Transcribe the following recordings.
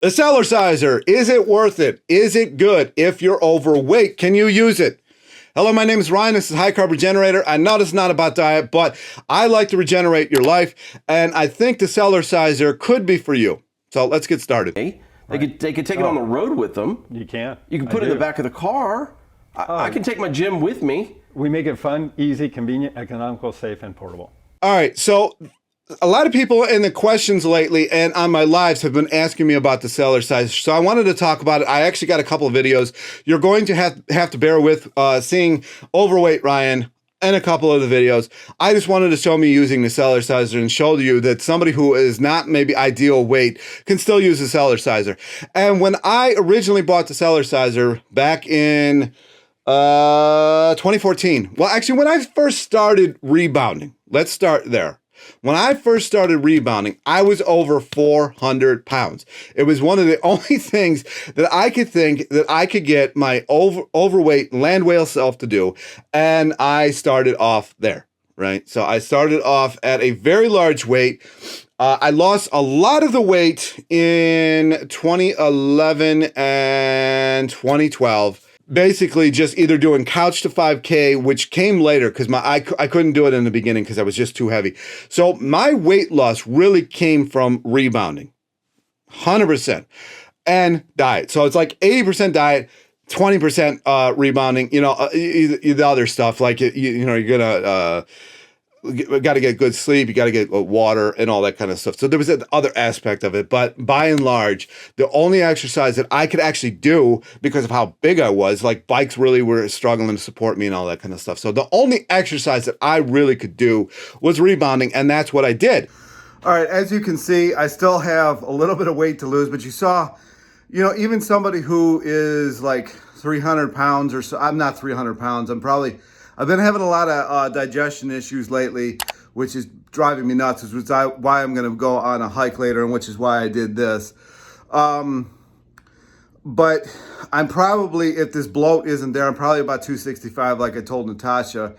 The Cellerciser, is it worth it? Is it good? If you're overweight, can you use it? Hello, my name is Ryan. This is High Carb Regenerator. I know it's not about diet, but I like to regenerate your life, and I think the Cellerciser could be for you. So let's get started. They could take it on the road with them. You can. You can put it in the back of the car. I can take my gym with me. We make it fun, easy, convenient, economical, safe, and portable. All right, so a lot of people in the questions lately and on my lives have been asking me about the Cellerciser. So I wanted to talk about it. I actually got a couple of videos. You're going to have to bear with seeing overweight Ryan in a couple of the videos. I just wanted to show me using the Cellerciser and show you that somebody who is not maybe ideal weight can still use the Cellerciser. And when I originally bought the Cellerciser back in 2014, well, actually, when I first started rebounding, let's start there. When I first started rebounding, I was over 400 pounds. It was one of the only things that I could think that I could get my overweight land whale self to do. And I started off there, right? So I started off at a very large weight. I lost a lot of the weight in 2011 and 2012. Basically just either doing couch to 5K, which came later because I couldn't do it in the beginning because I was just too heavy. So my weight loss really came from rebounding, 100%, and diet. So it's like 80% diet, 20% rebounding. You know, the other stuff like you know you're gonna. Got to get good sleep, you got to get water and all that kind of stuff. So there was an other aspect of it, but by and large, the only exercise that I could actually do because of how big I was, like bikes really were struggling to support me and all that kind of stuff. So the only exercise that I really could do was rebounding, and that's what I did. All right, as you can see, I still have a little bit of weight to lose, but you saw, you know, even somebody who is like 300 pounds or so, I'm not 300 pounds, I've been having a lot of digestion issues lately, which is driving me nuts, which is why I'm going to go on a hike later, and which is why I did this. But I'm probably, if this bloat isn't there, I'm probably about 265, like I told Natasha.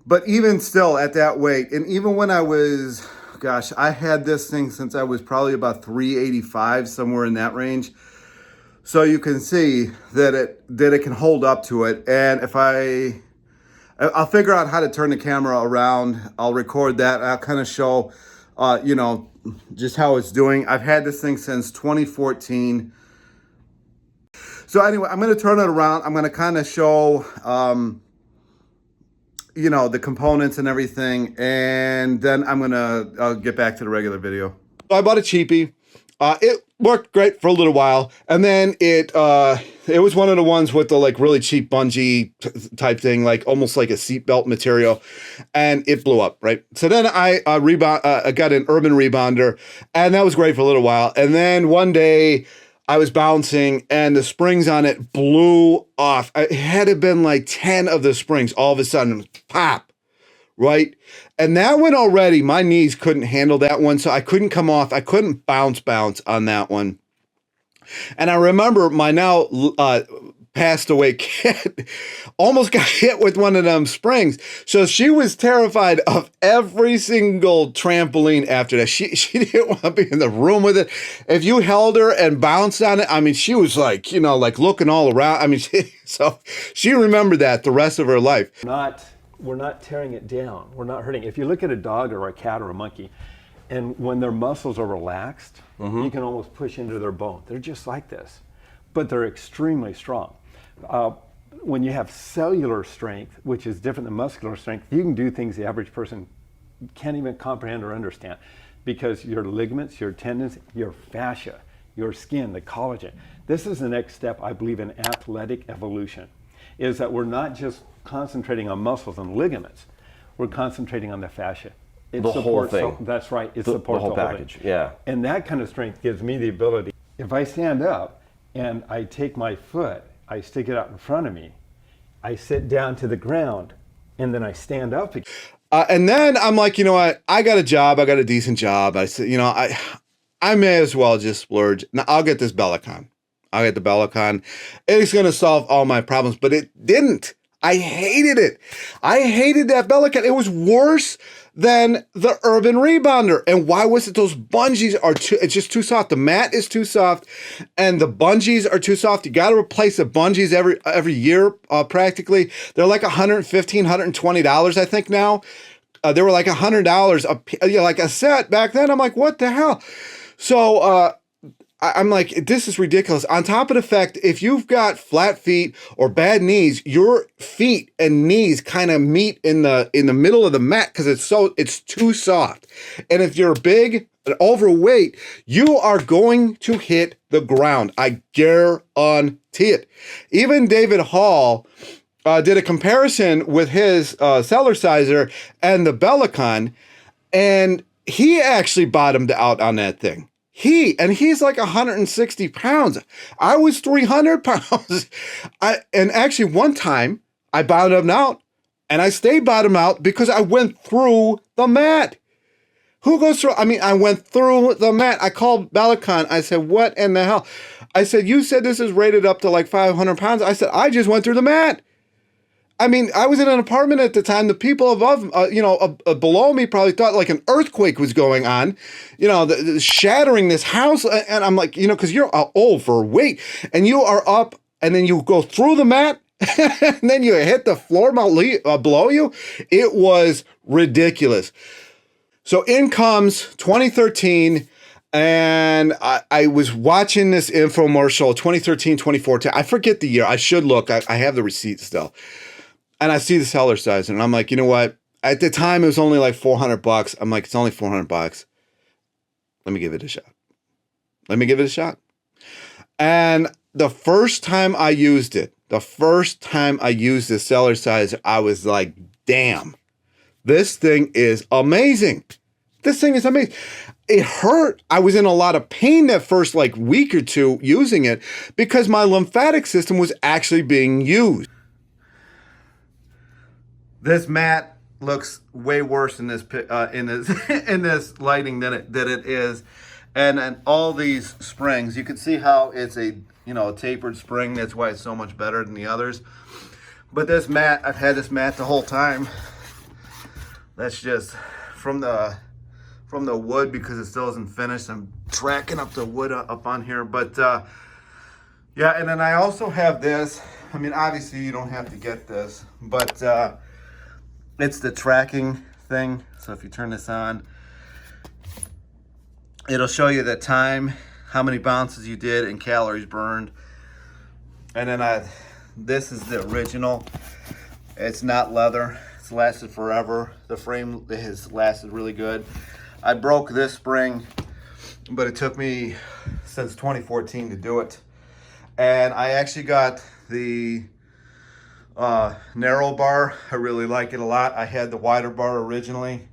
But even still at that weight, and even when I was, gosh, I had this thing since I was probably about 385, somewhere in that range. So you can see that it can hold up to it. And if I'll figure out how to turn the camera around. I'll record that. I'll kind of show, you know, just how it's doing. I've had this thing since 2014. So anyway, I'm going to turn it around. I'm going to kind of show, you know, the components and everything. And then I'm going to get back to the regular video. I bought a cheapie. It worked great for a little while, and then it was one of the ones with the like really cheap bungee type thing, like almost like a seatbelt material, and it blew up, right? So then I got an urban rebounder, and that was great for a little while. And then one day I was bouncing, and the springs on it blew off. It had to been like 10 of the springs all of a sudden, pop. Right? And that one already, my knees couldn't handle that one, so I couldn't come off. I couldn't bounce on that one. And I remember my now passed away kid almost got hit with one of them springs. So she was terrified of every single trampoline after that. She didn't want to be in the room with it. If you held her and bounced on it, I mean, she was like, you know, like looking all around. I mean, so she remembered that the rest of her life. We're not tearing it down. We're not hurting. If you look at a dog or a cat or a monkey, and when their muscles are relaxed, you can almost push into their bone. They're just like this, but they're extremely strong. When you have cellular strength, which is different than muscular strength, you can do things the average person can't even comprehend or understand, because your ligaments, your tendons, your fascia, your skin, the collagen. This is the next step, I believe, in athletic evolution, is that we're not just concentrating on muscles and ligaments, we're concentrating on the fascia. It the whole thing. That's right. It the supports whole package. Yeah. And that kind of strength gives me the ability. If I stand up and I take my foot, I stick it out in front of me, I sit down to the ground, and then I stand up again. And then I'm like, you know what? I got a job. I got a decent job. I said, you know, I may as well just splurge. Now I'll get this Bellicon. I'll get the Bellicon. It's going to solve all my problems, but it didn't. I hated it. I hated that Bellicon. It was worse than the Urban Rebounder. And why was it? Those bungees are it's just too soft. The mat is too soft and the bungees are too soft. You got to replace the bungees every year practically. They're like $115, $120, I think now. They were like $100 like a set back then. I'm like, what the hell? So I'm like, this is ridiculous. On top of the fact, if you've got flat feet or bad knees, your feet and knees kind of meet in the middle of the mat because it's too soft. And if you're big and overweight, you are going to hit the ground. I guarantee it. Even David Hall did a comparison with his Cellerciser and the Bellicon, and he actually bottomed out on that thing. He's like 160 pounds. I was 300 pounds. And actually one time I bottomed out, and I stayed bottomed out because I went through the mat. Who goes through? I mean, I went through the mat. I called Bellicon. I said, what in the hell? I said, you said this is rated up to like 500 pounds. I said, I just went through the mat. I mean, I was in an apartment at the time. The people above, below me probably thought like an earthquake was going on, shattering this house. And I'm like, because you're overweight and you are up and then you go through the mat and then you hit the floor below you. It was ridiculous. So in comes 2013. And I was watching this infomercial, 2013, 2014. I forget the year. I should look. I have the receipt still. And I see the Cellerciser, and I'm like, you know what? At the time, it was only like $400. I'm like, it's only $400. Let me give it a shot. And the first time I used this Cellerciser, I was like, damn, this thing is amazing. It hurt. I was in a lot of pain that first like week or two using it because my lymphatic system was actually being used. This mat looks way worse in this in this lighting than it is, and all these springs. You can see how it's a tapered spring. That's why it's so much better than the others. But this mat, I've had this mat the whole time. That's just from the wood because it still isn't finished. I'm tracking up the wood up on here, but yeah. And then I also have this. I mean, obviously you don't have to get this, but it's the tracking thing. So if you turn this on, it'll show you the time, how many bounces you did, and calories burned. And then this is the original. It's not leather. It's lasted forever. The frame has lasted really good. I broke this spring, but it took me since 2014 to do it. And I actually got the narrow bar. I really like it a lot. I had the wider bar originally.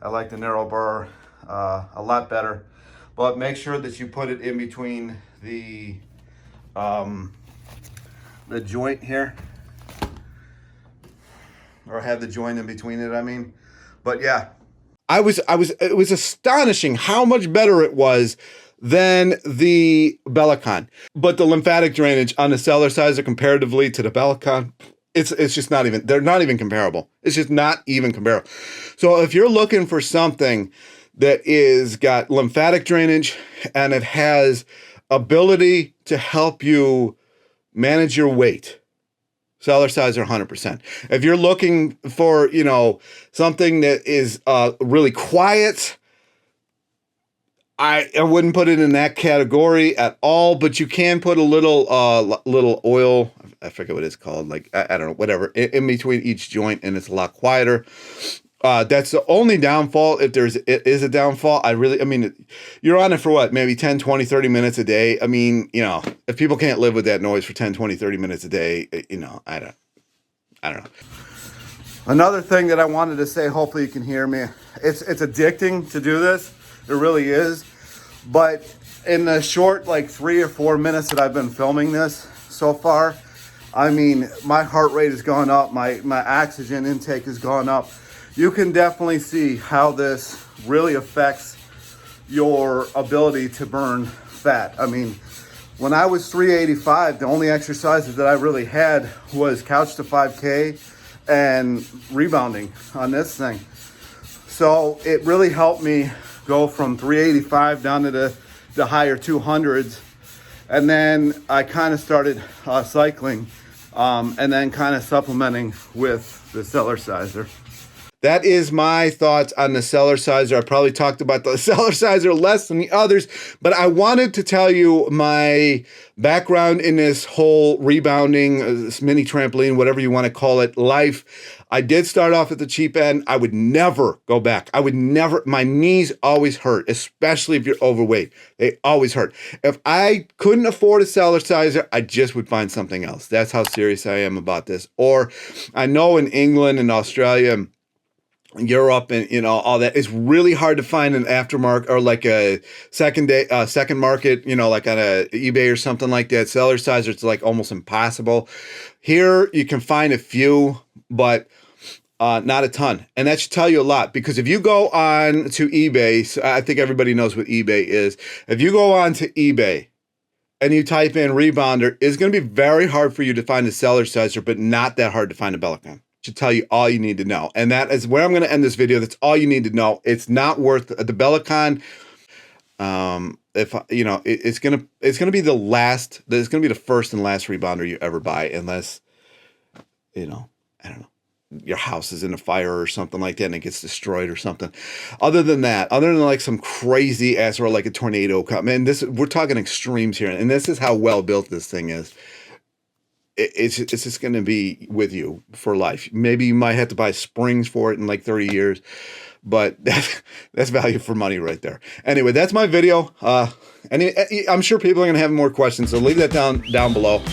I like the narrow bar a lot better. But make sure that you put it in between the joint here, or have the joint in between it, I mean. But yeah, it was astonishing how much better it was than the Bellicon. But the lymphatic drainage on the Cellerciser comparatively to the Bellicon, it's just not even, they're not even comparable. It's just not even comparable. So if you're looking for something that is got lymphatic drainage and it has ability to help you manage your weight, Cellerciser 100%. If you're looking for, something that is really quiet, I wouldn't put it in that category at all, but you can put a little oil, I forget what it's called, like, I don't know, whatever, in between each joint, and it's a lot quieter. That's the only downfall. If it is a downfall, you're on it for what, maybe 10, 20, 30 minutes a day. I mean, if people can't live with that noise for 10, 20, 30 minutes a day, I don't know. Another thing that I wanted to say, hopefully you can hear me. It's addicting to do this. It really is. But in the short, 3 or 4 minutes that I've been filming this so far, I mean, my heart rate has gone up. My oxygen intake has gone up. You can definitely see how this really affects your ability to burn fat. I mean, when I was 385, the only exercises that I really had was couch to 5K and rebounding on this thing. So it really helped me go from 385 down to the higher 200s. And then I kind of started cycling and then kind of supplementing with the Cellerciser. That is my thoughts on the Cellerciser. I probably talked about the Cellerciser less than the others, but I wanted to tell you my background in this whole rebounding, this mini trampoline, whatever you want to call it, life. I did start off at the cheap end. I would never go back. I would never, my knees always hurt, especially if you're overweight. They always hurt. If I couldn't afford a Cellerciser, I just would find something else. That's how serious I am about this. Or I know in England and Australia, Europe and all that, it's really hard to find an aftermarket or like a second market, like on a eBay or something like that. Cellerciser, it's like almost impossible. Here you can find a few, but not a ton. And that should tell you a lot, because if you go on to eBay, so I think everybody knows what eBay is. If you go on to eBay and you type in rebounder, it's going to be very hard for you to find a Cellerciser, but not that hard to find a Bellicon. Should tell you all you need to know. And that is where I'm going to end this video. That's all you need to know. It's not worth the Bellicon. It's going to be the last, it's going to be the first and last rebounder you ever buy, unless, I don't know, your house is in a fire or something like that and it gets destroyed or something. Other than like some crazy ass, or like a tornado come, man, we're talking extremes here. And this is how well built this thing is. It's just going to be with you for life. Maybe you might have to buy springs for it in like 30 years, but that's value for money right there. Anyway, that's my video. I'm sure people are going to have more questions, so leave that down below.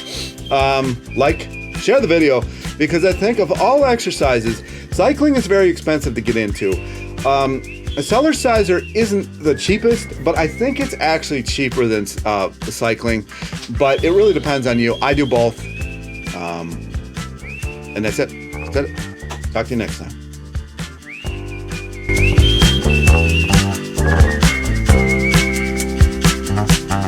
Share the video, because I think of all exercises, cycling is very expensive to get into. A Cellerciser isn't the cheapest, but I think it's actually cheaper than cycling, but it really depends on you. I do both. And that's it. Talk to you next time.